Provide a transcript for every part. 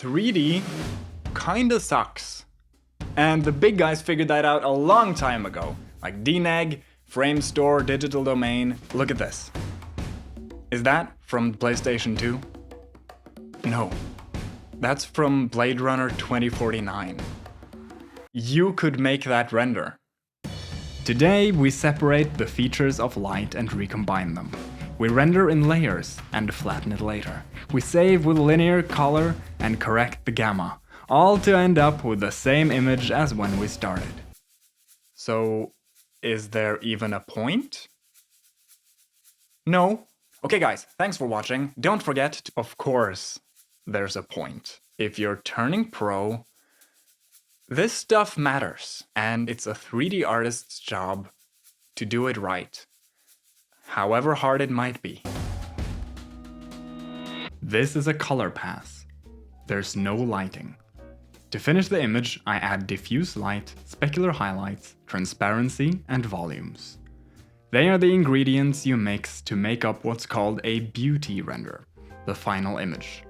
3D kinda sucks. And the big guys figured that out a long time ago, like DNEG, Framestore, Digital Domain. Look at this. Is that from PlayStation 2? No. That's from Blade Runner 2049. You could make that render. Today we separate the features of light and recombine them. We render in layers and flatten it later. We save with linear color and correct the gamma, all to end up with the same image as when we started. So, is there even a point? No. Okay guys, thanks for watching. Don't forget to, of course, there's a point. If you're turning pro, this stuff matters, and it's a 3D artist's job to do it right, however hard it might be. This is a color pass. There's no lighting. To finish the image, I add diffuse light, specular highlights, transparency, and volumes. They are the ingredients you mix to make up what's called a beauty render, the final image.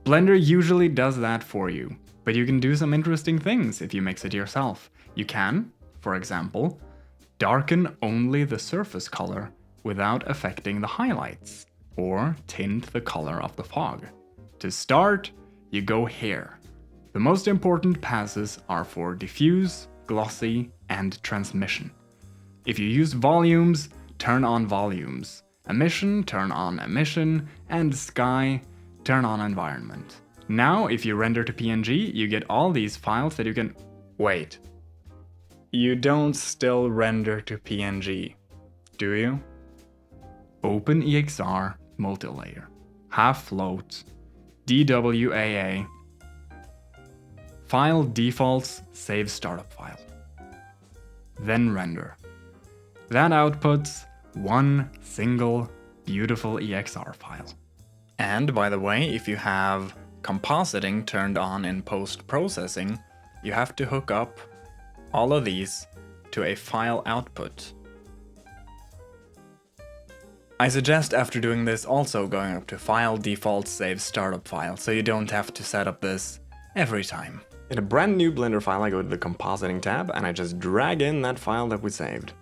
Blender usually does that for you, but you can do some interesting things if you mix it yourself. You can, for example, darken only the surface color without affecting the highlights, or tint the color of the fog. To start, you go here. The most important passes are for diffuse, glossy, and transmission. If you use volumes, turn on volumes. Emission, turn on emission, and sky, turn on environment. Now, if you render to PNG, you get all these files that you can... Wait. You don't still render to PNG, do you? Open EXR, multilayer, half float, DWAA, file defaults, save startup file. Then render. That outputs one single beautiful EXR file. And by the way, if you have compositing turned on in post-processing, you have to hook up all of these to a file output. I suggest after doing this also going up to File, Default, Save Startup File, so you don't have to set up this every time. In a brand new Blender file, I go to the Compositing tab and I just drag in that file that we saved.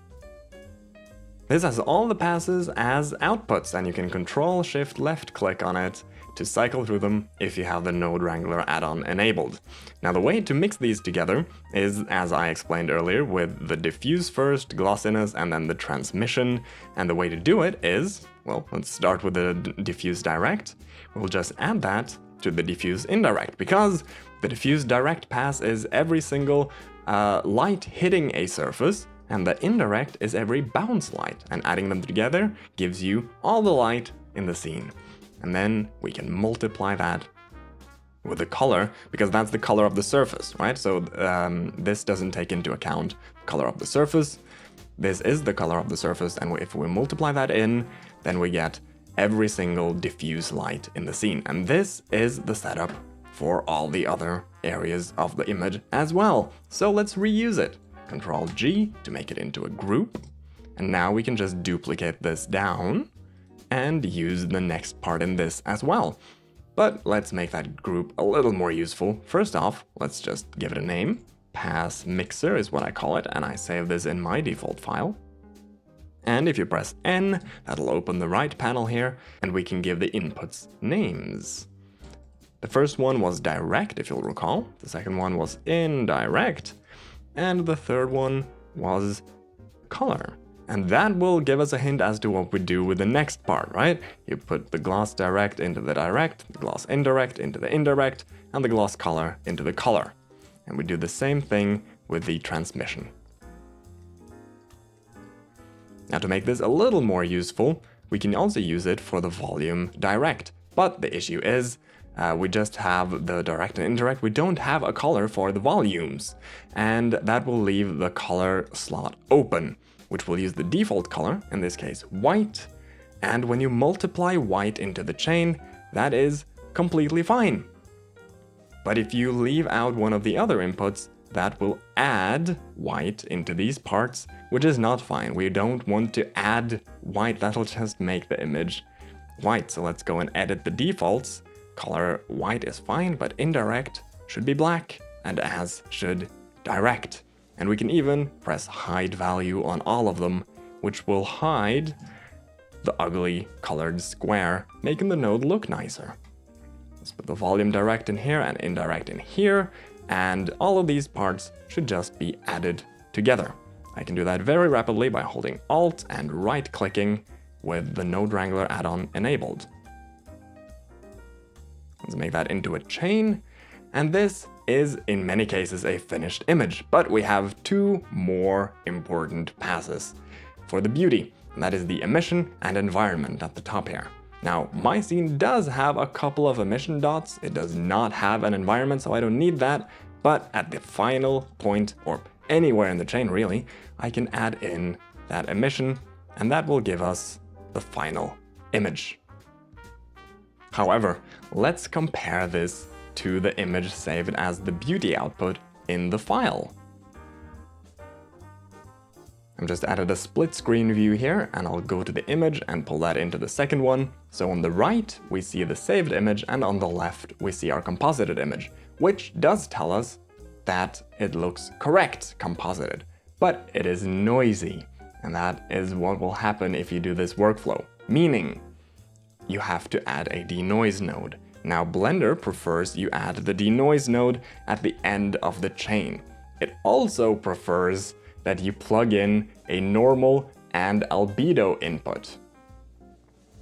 This has all the passes as outputs, and you can Control-Shift-Left click on it to cycle through them if you have the Node Wrangler add-on enabled. Now the way to mix these together is, as I explained earlier, with the diffuse first, glossiness, and then the transmission. And the way to do it is, well, let's start with the diffuse direct. We'll just add that to the diffuse indirect, because the diffuse direct pass is every single light hitting a surface, and the indirect is every bounce light, and adding them together gives you all the light in the scene. And then we can multiply that with the color, because that's the color of the surface, right? So this doesn't take into account the color of the surface. This is the color of the surface, and if we multiply that in, then we get every single diffuse light in the scene. And this is the setup for all the other areas of the image as well. So let's reuse it. Control G to make it into a group. And now we can just duplicate this down and use the next part in this as well. But let's make that group a little more useful. First off, let's just give it a name. Pass Mixer is what I call it, and I save this in my default file. And if you press N, that'll open the right panel here, and we can give the inputs names. The first one was direct, if you'll recall. The second one was indirect. And the third one was color. And that will give us a hint as to what we do with the next part, right? You put the gloss direct into the direct, the gloss indirect into the indirect, and the gloss color into the color. And we do the same thing with the transmission. Now to make this a little more useful, we can also use it for the volume direct. But the issue is, we just have the direct and indirect. We don't have a color for the volumes, and that will leave the color slot open, which will use the default color, in this case white, and when you multiply white into the chain, that is completely fine. But if you leave out one of the other inputs, that will add white into these parts, which is not fine. We don't want to add white, that'll just make the image white. So let's go and edit the defaults color white is fine, but indirect should be black, and as should direct. And we can even press hide value on all of them, which will hide the ugly colored square, making the node look nicer. Let's put the volume direct in here and indirect in here, and all of these parts should just be added together. I can do that very rapidly by holding Alt and right-clicking with the Node Wrangler add-on enabled. Let's make that into a chain, and this is in many cases a finished image, but we have two more important passes for the beauty, and that is the emission and environment at the top here. Now, my scene does have a couple of emission dots. It does not have an environment, so I don't need that, but at the final point, or anywhere in the chain really, I can add in that emission, and that will give us the final image. However, let's compare this to the image saved as the beauty output in the file. I've just added a split screen view here, and I'll go to the image and pull that into the second one. So on the right, we see the saved image, and on the left, we see our composited image, which does tell us that it looks correct composited, but it is noisy. And that is what will happen if you do this workflow, meaning you have to add a denoise node. Now Blender prefers you add the denoise node at the end of the chain. It also prefers that you plug in a normal and albedo input.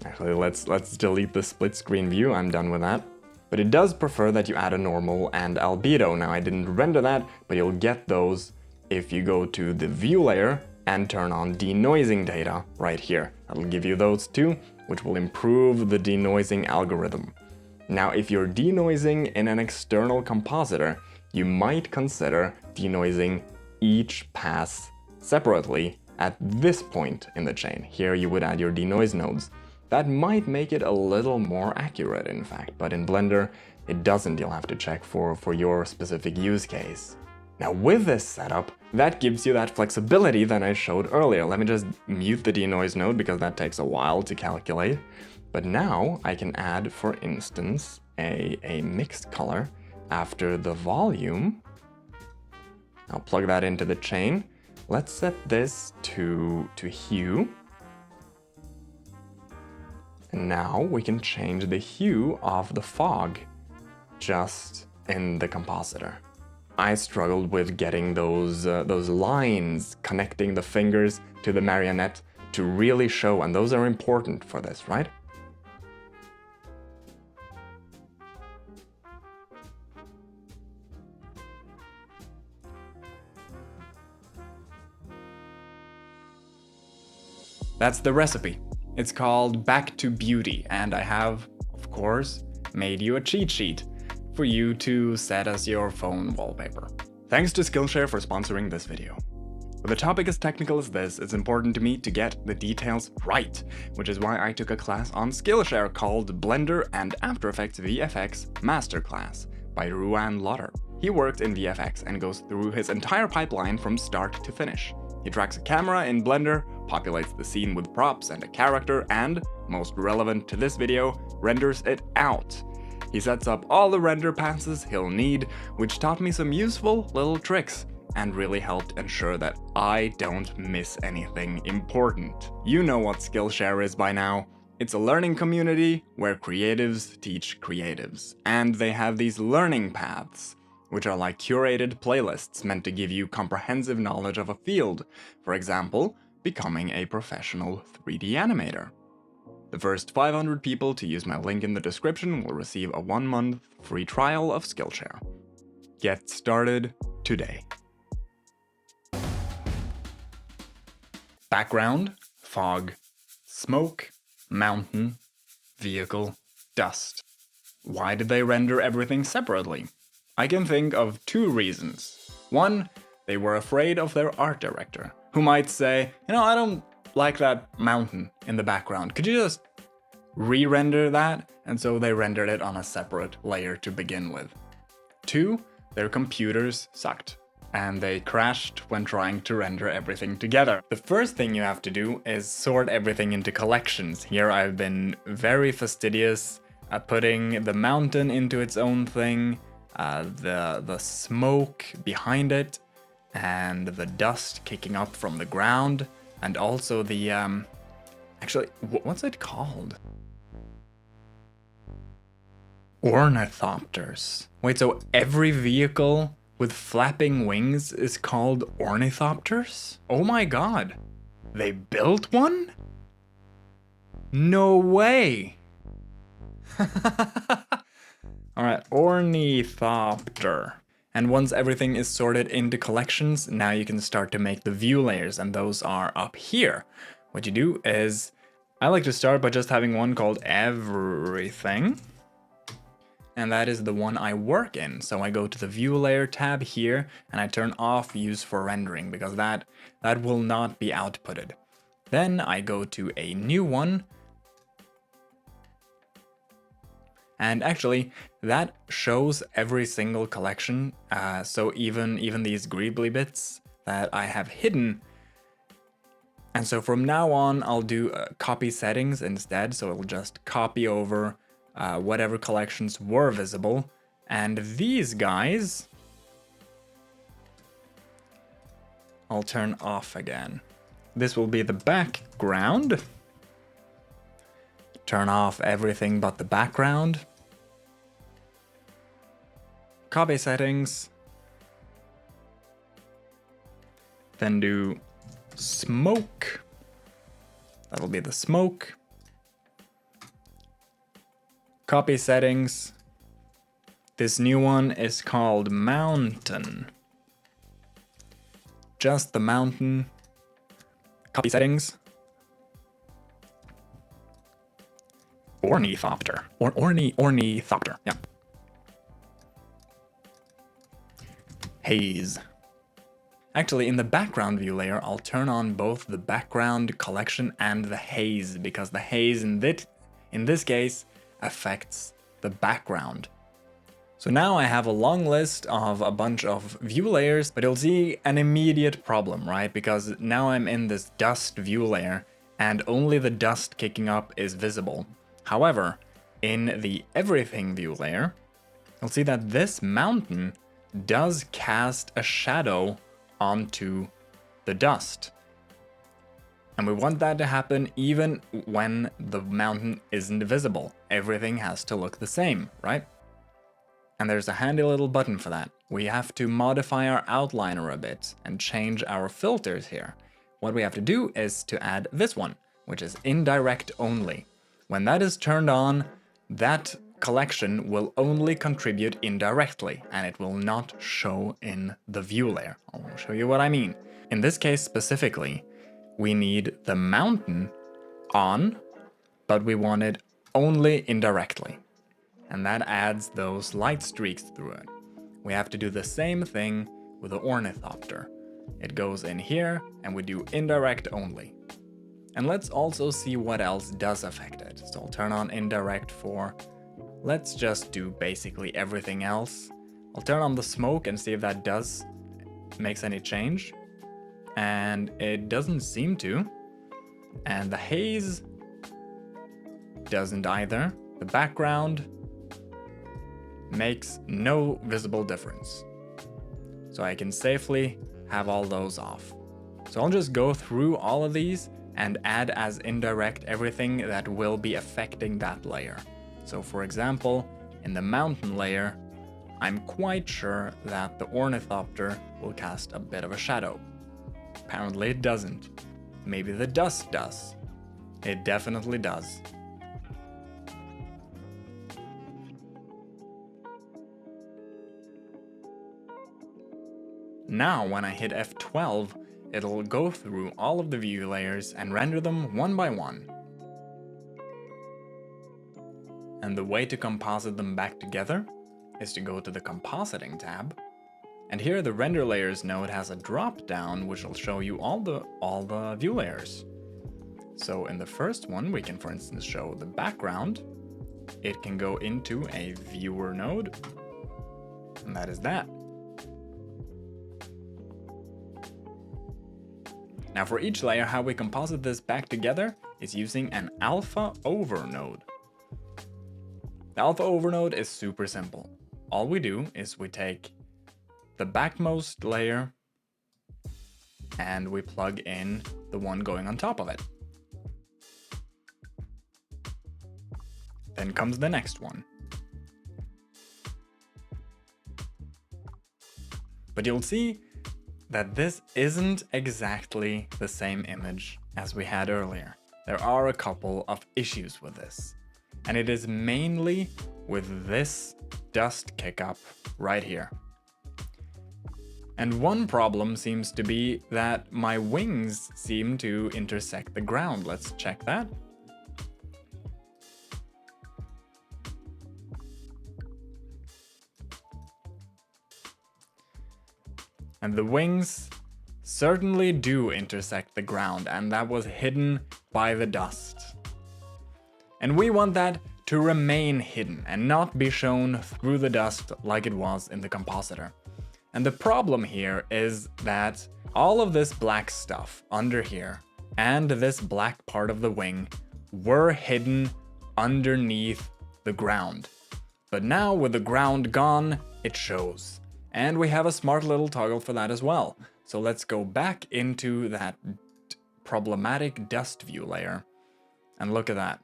Actually, let's delete the split screen view, I'm done with that. But it does prefer that you add a normal and albedo. Now I didn't render that, but you'll get those if you go to the view layer and turn on denoising data right here. That'll give you those two, which will improve the denoising algorithm. Now, if you're denoising in an external compositor, you might consider denoising each pass separately at this point in the chain. Here you would add your denoise nodes. That might make it a little more accurate, in fact, but in Blender, it doesn't. You'll have to check for your specific use case. Now, with this setup, that gives you that flexibility that I showed earlier. Let me just mute the denoise node because that takes a while to calculate. But now I can add, for instance, a mixed color after the volume. I'll plug that into the chain. Let's set this to hue. And now we can change the hue of the fog just in the compositor. I struggled with getting those lines connecting the fingers to the marionette to really show, and those are important for this, right? That's the recipe. It's called Back to Beauty, and I have, of course, made you a cheat sheet for you to set as your phone wallpaper. Thanks to Skillshare for sponsoring this video. With a topic as technical as this, it's important to me to get the details right, which is why I took a class on Skillshare called Blender and After Effects VFX Masterclass by Ruan Lotter. He worked in VFX and goes through his entire pipeline from start to finish. He tracks a camera in Blender, populates the scene with props and a character, and, most relevant to this video, renders it out. He sets up all the render passes he'll need, which taught me some useful little tricks, and really helped ensure that I don't miss anything important. You know what Skillshare is by now. It's a learning community where creatives teach creatives, and they have these learning paths, which are like curated playlists meant to give you comprehensive knowledge of a field. For example, becoming a professional 3D animator. The first 500 people to use my link in the description will receive a 1-month free trial of Skillshare. Get started today. Background, fog, smoke, mountain, vehicle, dust. Why did they render everything separately? I can think of two reasons. One, they were afraid of their art director, who might say, I don't like that mountain in the background. Could you just re-render that? And so they rendered it on a separate layer to begin with. Two, their computers sucked, and they crashed when trying to render everything together. The first thing you have to do is sort everything into collections. Here I've been very fastidious putting the mountain into its own thing, the smoke behind it, and the dust kicking up from the ground, and also the actually, what's it called? Ornithopters. Wait, so every vehicle with flapping wings is called ornithopters? Oh my god. They built one? No way. Alright, ornithopter. And once everything is sorted into collections, now you can start to make the view layers, and those are up here. What you do is, I like to start by just having one called everything. And that is the one I work in. So I go to the view layer tab here and I turn off use for rendering because that will not be outputted. Then I go to a new one. And actually that shows every single collection. So even these greebly bits that I have hidden. And so from now on, I'll do copy settings instead. So it'll just copy over whatever collections were visible, and these guys I'll turn off again. This will be the background. Turn off everything but the background. Copy settings. Then do smoke. That'll be the smoke. Copy settings. This new one is called mountain. Just the mountain. Copy settings. Ornithopter. Ornithopter. Yeah. Haze. Actually, in the background view layer, I'll turn on both the background collection and the haze, because the haze in this case affects the background. So now I have a long list of a bunch of view layers, but you'll see an immediate problem, right? Because now I'm in this dust view layer and only the dust kicking up is visible. However, in the everything view layer, you'll see that this mountain does cast a shadow onto the dust. And we want that to happen even when the mountain isn't visible. Everything has to look the same, right? And there's a handy little button for that. We have to modify our outliner a bit and change our filters here. What we have to do is to add this one, which is indirect only. When that is turned on, that collection will only contribute indirectly, and it will not show in the view layer. I'll show you what I mean. In this case specifically, we need the mountain on, but we want it only indirectly. And that adds those light streaks through it. We have to do the same thing with the ornithopter. It goes in here and we do indirect only. And let's also see what else does affect it. So I'll turn on indirect for, let's just do basically everything else. I'll turn on the smoke and see if that makes any change. And it doesn't seem to. And the haze doesn't either. The background makes no visible difference. So I can safely have all those off. So I'll just go through all of these and add as indirect everything that will be affecting that layer. So for example, in the mountain layer, I'm quite sure that the ornithopter will cast a bit of a shadow. Apparently it doesn't. Maybe the dust does. It definitely does. Now when I hit F12, it'll go through all of the view layers and render them one by one. And the way to composite them back together is to go to the compositing tab. And here the render layers node has a drop down which will show you all the view layers. So in the first one we can for instance show the background. It can go into a viewer node. And that is that. Now for each layer, how we composite this back together is using an alpha over node. The alpha overnode is super simple. All we do is we take the backmost layer and we plug in the one going on top of it. Then comes the next one. But you'll see that this isn't exactly the same image as we had earlier. There are a couple of issues with this, and it is mainly with this dust kick-up right here. And one problem seems to be that my wings seem to intersect the ground. Let's check that. And the wings certainly do intersect the ground, and that was hidden by the dust. And we want that to remain hidden and not be shown through the dust like it was in the compositor. And the problem here is that all of this black stuff under here and this black part of the wing were hidden underneath the ground. But now with the ground gone, it shows. And we have a smart little toggle for that as well. So let's go back into that problematic dust view layer and look at that.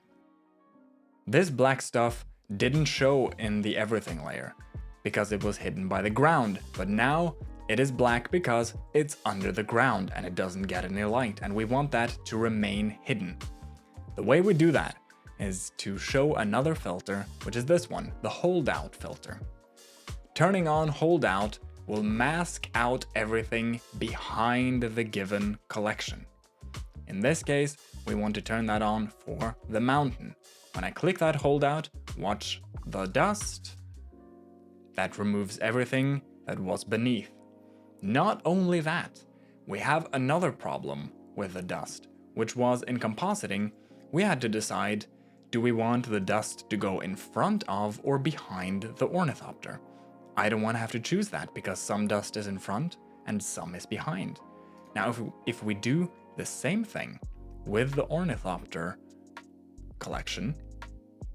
This black stuff didn't show in the everything layer because it was hidden by the ground, but now it is black because it's under the ground and it doesn't get any light, and we want that to remain hidden. The way we do that is to show another filter, which is this one, the holdout filter. Turning on holdout will mask out everything behind the given collection. In this case, we want to turn that on for the mountain. When I click that holdout, watch the dust. That removes everything that was beneath. Not only that, we have another problem with the dust, which was in compositing, we had to decide, do we want the dust to go in front of or behind the ornithopter? I don't want to have to choose that because some dust is in front and some is behind. Now, if we do the same thing with the ornithopter collection,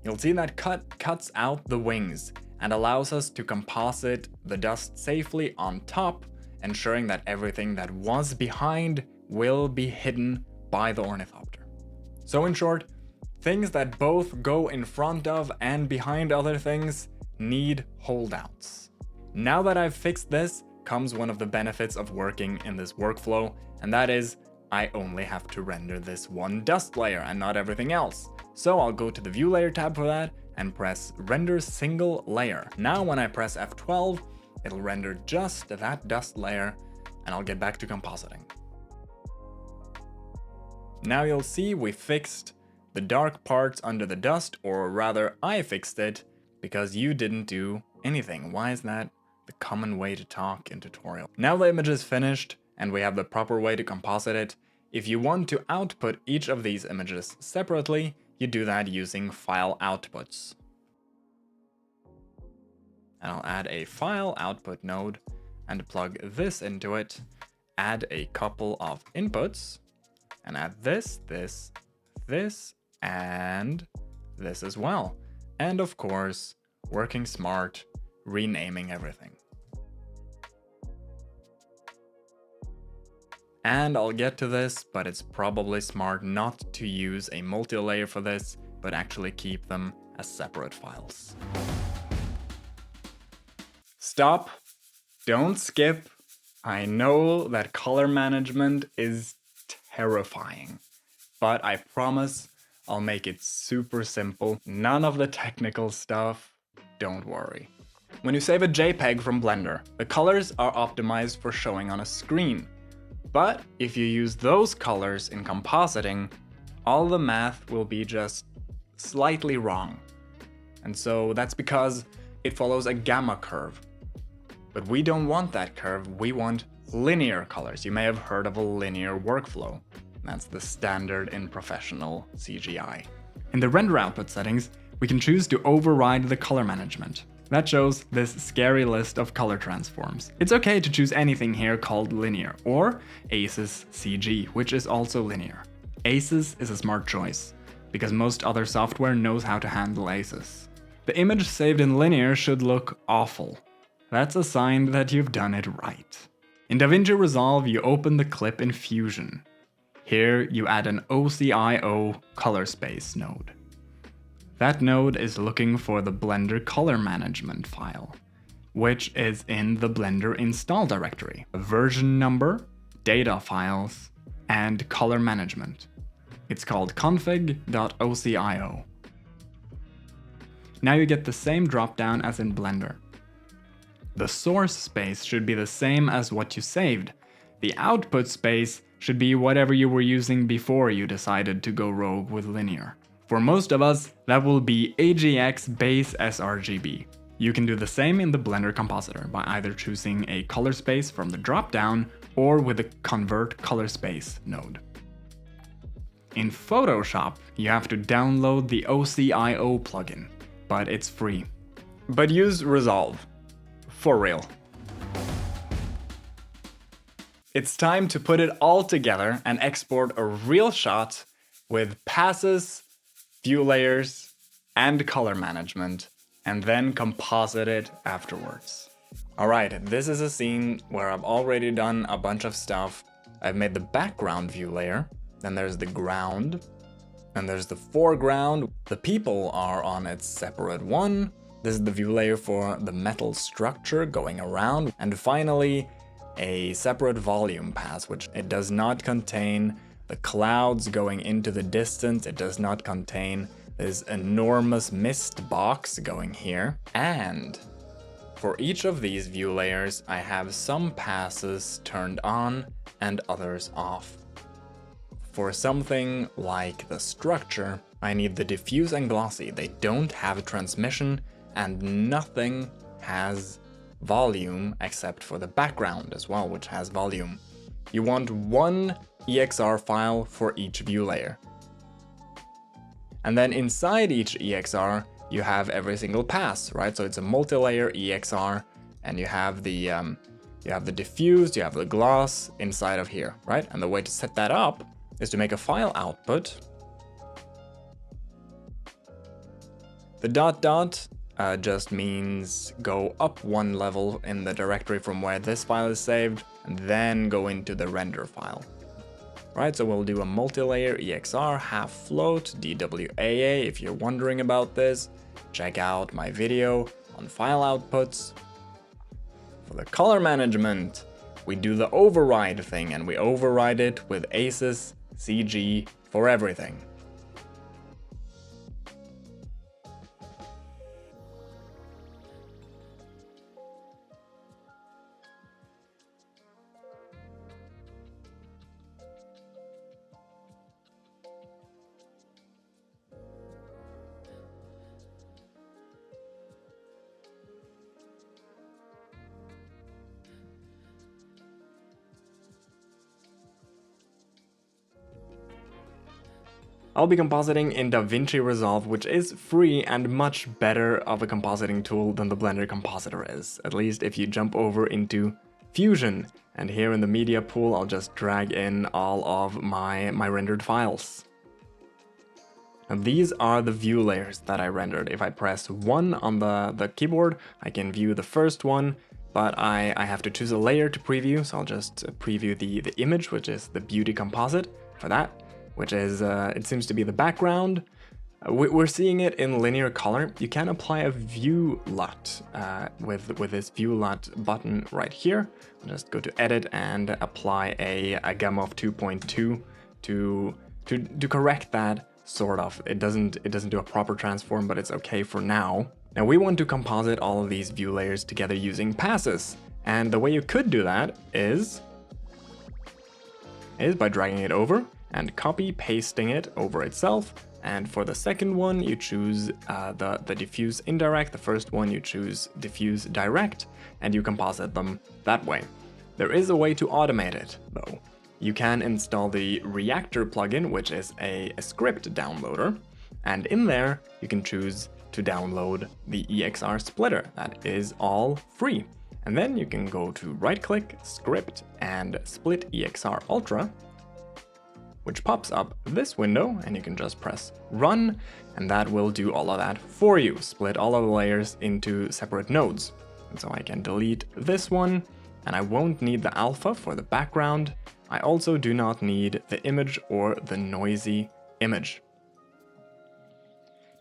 you'll see that cuts out the wings and allows us to composite the dust safely on top, ensuring that everything that was behind will be hidden by the ornithopter. So in short, things that both go in front of and behind other things need holdouts. Now that I've fixed this, comes one of the benefits of working in this workflow, and that is I only have to render this one dust layer and not everything else. So I'll go to the View Layer tab for that and press Render Single Layer. Now when I press F12, it'll render just that dust layer, and I'll get back to compositing. Now you'll see we fixed the dark parts under the dust, or rather I fixed it because you didn't do anything. Why is that the common way to talk in tutorial? Now the image is finished and we have the proper way to composite it. If you want to output each of these images separately, you do that using File Outputs. And I'll add a File Output node and plug this into it, add a couple of inputs, and add this, and this as well. And of course, working smart, renaming everything. And I'll get to this, but it's probably smart not to use a multi-layer for this, but actually keep them as separate files. Stop, don't skip. I know that color management is terrifying, but I promise I'll make it super simple. None of the technical stuff, don't worry. When you save a JPEG from Blender, the colors are optimized for showing on a screen. But if you use those colors in compositing, all the math will be just slightly wrong. And so that's because it follows a gamma curve. But we don't want that curve, we want linear colors. You may have heard of a linear workflow. That's the standard in professional CGI. In the render output settings, we can choose to override the color management. That shows this scary list of color transforms. It's okay to choose anything here called linear, or ACES CG, which is also linear. ACES is a smart choice, because most other software knows how to handle ACES. The image saved in linear should look awful. That's a sign that you've done it right. In DaVinci Resolve, you open the clip in Fusion. Here, you add an OCIO color space node. That node is looking for the Blender color management file, which is in the Blender install directory. A version number, data files, and color management. It's called config.ocio. Now you get the same dropdown as in Blender. The source space should be the same as what you saved. The output space should be whatever you were using before you decided to go rogue with linear. For most of us, that will be AGX base sRGB. You can do the same in the Blender compositor by either choosing a color space from the dropdown or with the convert color space node. In Photoshop, you have to download the OCIO plugin, but it's free. But use Resolve. For real. It's time to put it all together and export a real shot with passes, view layers, and color management, and then composite it afterwards. Alright, this is a scene where I've already done a bunch of stuff. I've made the background view layer, then there's the ground, and there's the foreground. The people are on its separate one. This is the view layer for the metal structure going around. And finally, a separate volume pass, which it does not contain the clouds going into the distance. It does not contain this enormous mist box going here. And for each of these view layers, I have some passes turned on and others off. For something like the structure, I need the diffuse and glossy. They don't have a transmission, and nothing has volume except for the background as well, which has volume. You want one EXR file for each view layer. And then inside each EXR, you have every single pass, right? So it's a multi-layer EXR, and you have the diffuse, you have the gloss inside of here, right? And the way to set that up is to make a file output. The dot just means go up one level in the directory from where this file is saved, and then go into the render file. Right, so we'll do a multi-layer EXR, half float, DWAA. If you're wondering about this, check out my video on file outputs. For the color management, we do the override thing, and we override it with ACES CG for everything. I'll be compositing in DaVinci Resolve, which is free and much better of a compositing tool than the Blender compositor is, at least if you jump over into Fusion. And here in the media pool, I'll just drag in all of my rendered files. And these are the view layers that I rendered. If I press 1 on the keyboard, I can view the first one, but I have to choose a layer to preview, so I'll just preview the image, which is the beauty composite for that, which is, it seems to be the background. We're seeing it in linear color. You can apply a view LUT with this view LUT button right here. I'll just go to edit and apply a gamma of 2.2 to correct that, sort of. It doesn't do a proper transform, but it's okay for now. Now we want to composite all of these view layers together using passes. And the way you could do that is by dragging it over and copy-pasting it over itself. And for the second one, you choose the diffuse indirect. The first one, you choose diffuse direct, and you composite them that way. There is a way to automate it, though. You can install the Reactor plugin, which is a script downloader. And in there, you can choose to download the EXR splitter. That is all free. And then you can go to right-click, script, and split EXR Ultra. which pops up this window, and you can just press run, and that will do all of that for you. Split all of the layers into separate nodes. And so I can delete this one, and I won't need the alpha for the background. I also do not need the image or the noisy image.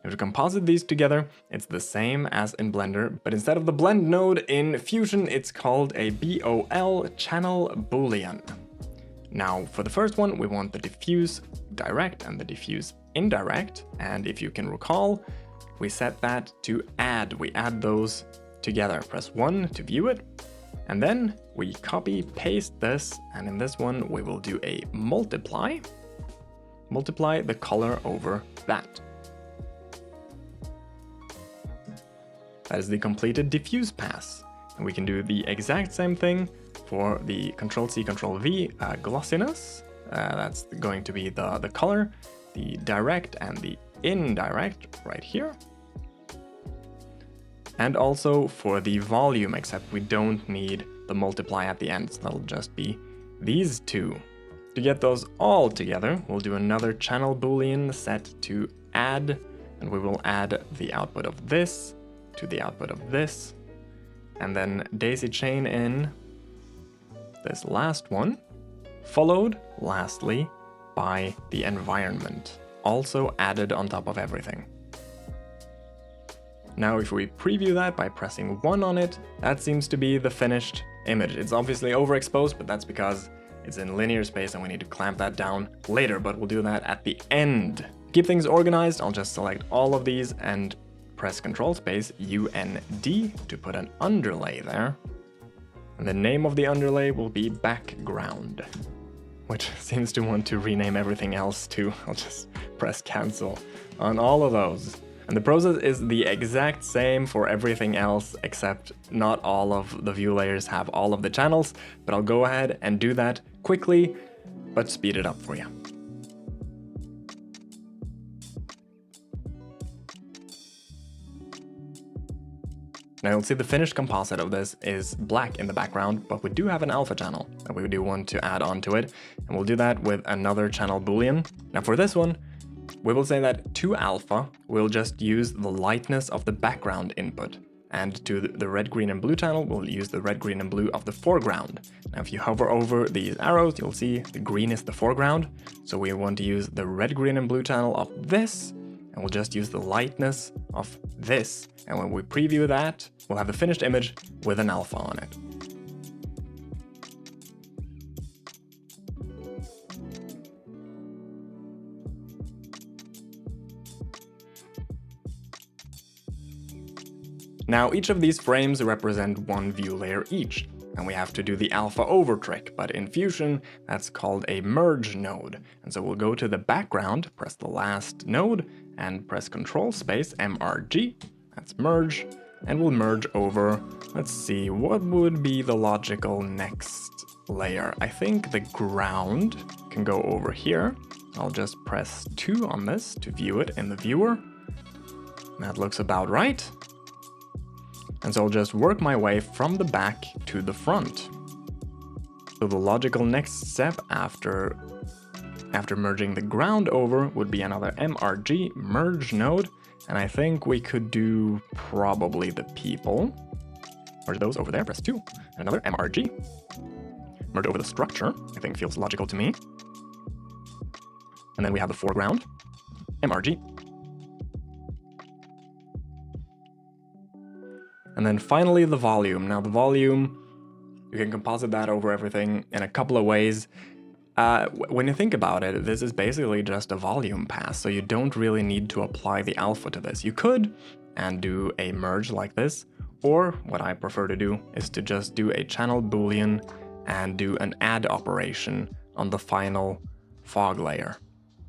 If you composite these together, it's the same as in Blender, but instead of the blend node in Fusion, it's called a BOL channel boolean. Now, for the first one, we want the diffuse direct and the diffuse indirect, and if you can recall, we set that to add. We add those together. Press 1 to view it, and then we copy paste this, and in this one we will do a multiply the color over that. That is the completed diffuse pass, and we can do the exact same thing for the Ctrl+C, Ctrl+V glossiness. That's going to be the color, the direct and the indirect right here. And also for the volume, except we don't need the multiply at the end, so that'll just be these two. To get those all together, we'll do another channel boolean set to add, and we will add the output of this to the output of this, and then daisy chain in this last one, followed lastly by the environment, also added on top of everything. Now if we preview that by pressing 1 on it, that seems to be the finished image. It's obviously overexposed, but that's because it's in linear space and we need to clamp that down later, but we'll do that at the end. To keep things organized, I'll just select all of these and press Ctrl space UND to put an underlay there. And the name of the underlay will be background, which seems to want to rename everything else too. I'll just press cancel on all of those. And the process is the exact same for everything else, except not all of the view layers have all of the channels, but I'll go ahead and do that quickly, but speed it up for you. Now you'll see the finished composite of this is black in the background, but we do have an alpha channel that we do want to add on to it, and we'll do that with another channel boolean. Now for this one, we will say that to alpha, we'll just use the lightness of the background input, and to the red, green, and blue channel, we'll use the red, green, and blue of the foreground. Now if you hover over these arrows, you'll see the green is the foreground, so we want to use the red, green, and blue channel of this, and we'll just use the lightness of this. And when we preview that, we'll have the finished image with an alpha on it. Now each of these frames represent one view layer each, and we have to do the alpha over trick, but in Fusion that's called a merge node. And so we'll go to the background, press the last node, and press Ctrl space MRG, that's merge, and we'll merge over, let's see, what would be the logical next layer? I think the ground can go over here. I'll just press 2 on this to view it in the viewer. That looks about right. And so I'll just work my way from the back to the front. So the logical next step after merging the ground over would be another MRG merge node, and I think we could do probably the people. Merge those over there, press 2, and another MRG. Merge over the structure, I think feels logical to me. And then we have the foreground, MRG. And then finally the volume. Now the volume, you can composite that over everything in a couple of ways. When you think about it, this is basically just a volume pass, so you don't really need to apply the alpha to this. You could and do a merge like this, or what I prefer to do is to just do a channel boolean and do an add operation on the final fog layer,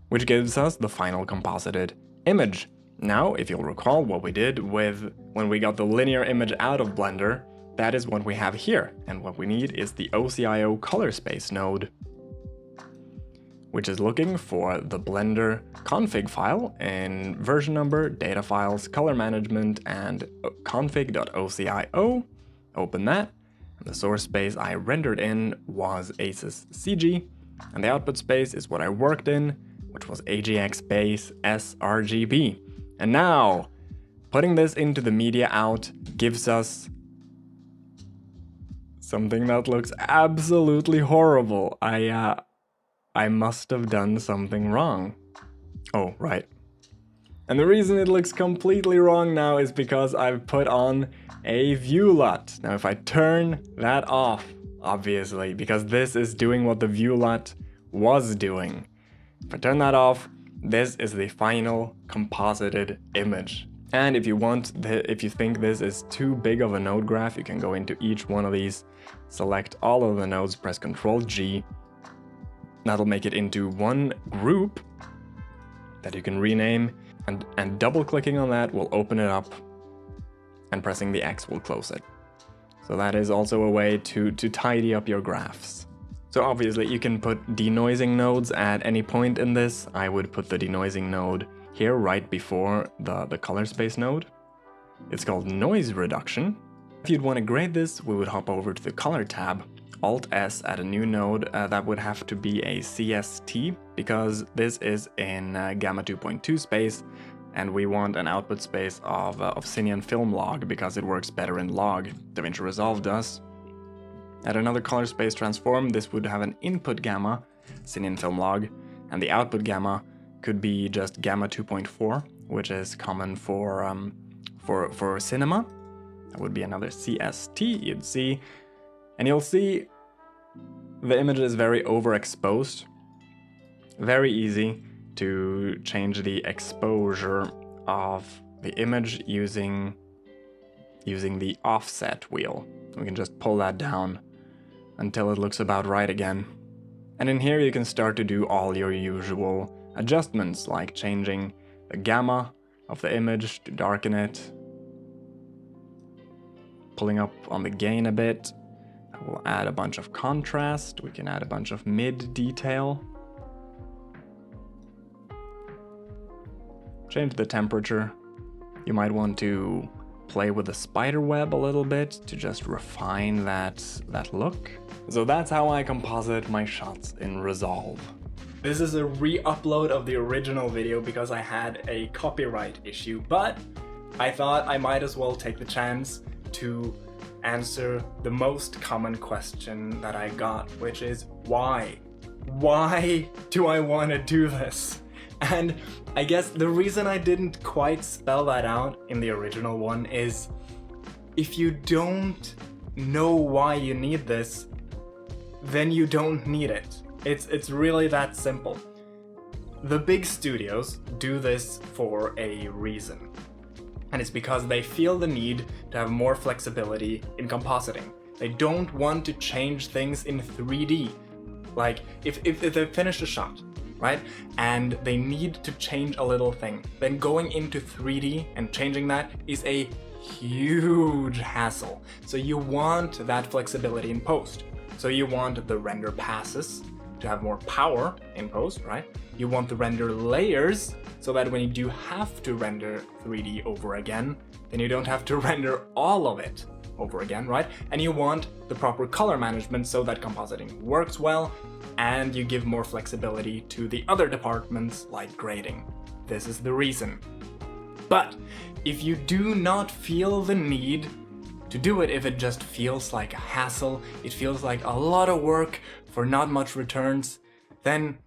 which gives us the final composited image. Now, if you'll recall what we did with when we got the linear image out of Blender, that is what we have here, and what we need is the OCIO color space node, which is looking for the Blender config file in version number, data files, color management, and config.ocio. Open that, and the source space I rendered in was ACES CG, And the output space is what I worked in, which was AGX base sRGB. And now, putting this into the media out gives us something that looks absolutely horrible. I must have done something wrong. Oh, right. And the reason it looks completely wrong now is because I've put on a view LUT. Now if I turn that off, obviously, because this is doing what the view LUT was doing. If I turn that off, this is the final composited image. And if you think this is too big of a node graph, you can go into each one of these, select all of the nodes, press Ctrl G. That'll make it into one group that you can rename, and double clicking on that will open it up, and pressing the X will close it. So that is also a way to tidy up your graphs. So obviously you can put denoising nodes at any point in this. I would put the denoising node here right before the color space node. It's called noise reduction. If you'd want to grade this, we would hop over to the color tab, Alt-S at a new node. That would have to be a CST, because this is in Gamma 2.2 space, and we want an output space of Cineon Film Log, because it works better in log. DaVinci Resolve does. At another color space transform, this would have an input gamma, Cineon Film Log, and the output gamma could be just Gamma 2.4, which is common for cinema. That would be another CST you'd see, and you'll see the image is very overexposed. Very easy to change the exposure of the image using the offset wheel. We can just pull that down until it looks about right again. And in here you can start to do all your usual adjustments, like changing the gamma of the image to darken it, pulling up on the gain a bit. We'll add a bunch of contrast, we can add a bunch of mid detail. Change the temperature. You might want to play with the spider web a little bit to just refine that look. So that's how I composite my shots in Resolve. This is a re-upload of the original video because I had a copyright issue, but I thought I might as well take the chance to answer the most common question that I got, which is why? Why do I want to do this? And I guess the reason I didn't quite spell that out in the original one is if you don't know why you need this, then you don't need it. It's really that simple. The big studios do this for a reason. And it's because they feel the need to have more flexibility in compositing. They don't want to change things in 3D. Like, if they finish a shot, right, and they need to change a little thing, then going into 3D and changing that is a huge hassle. So you want that flexibility in post. So you want the render passes to have more power in post, right? You want the render layers so that when you do have to render 3D over again, then you don't have to render all of it over again, right? And you want the proper color management so that compositing works well, and you give more flexibility to the other departments like grading. This is the reason. But if you do not feel the need to do it, if it just feels like a hassle, it feels like a lot of work for not much returns, then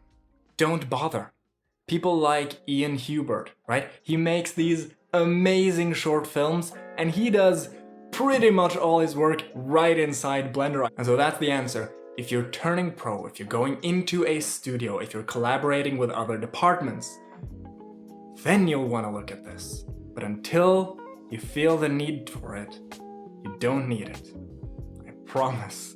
don't bother. People like Ian Hubert, right? He makes these amazing short films, and he does pretty much all his work right inside Blender. And so that's the answer. If you're turning pro, if you're going into a studio, if you're collaborating with other departments, then you'll want to look at this. But until you feel the need for it, you don't need it. I promise.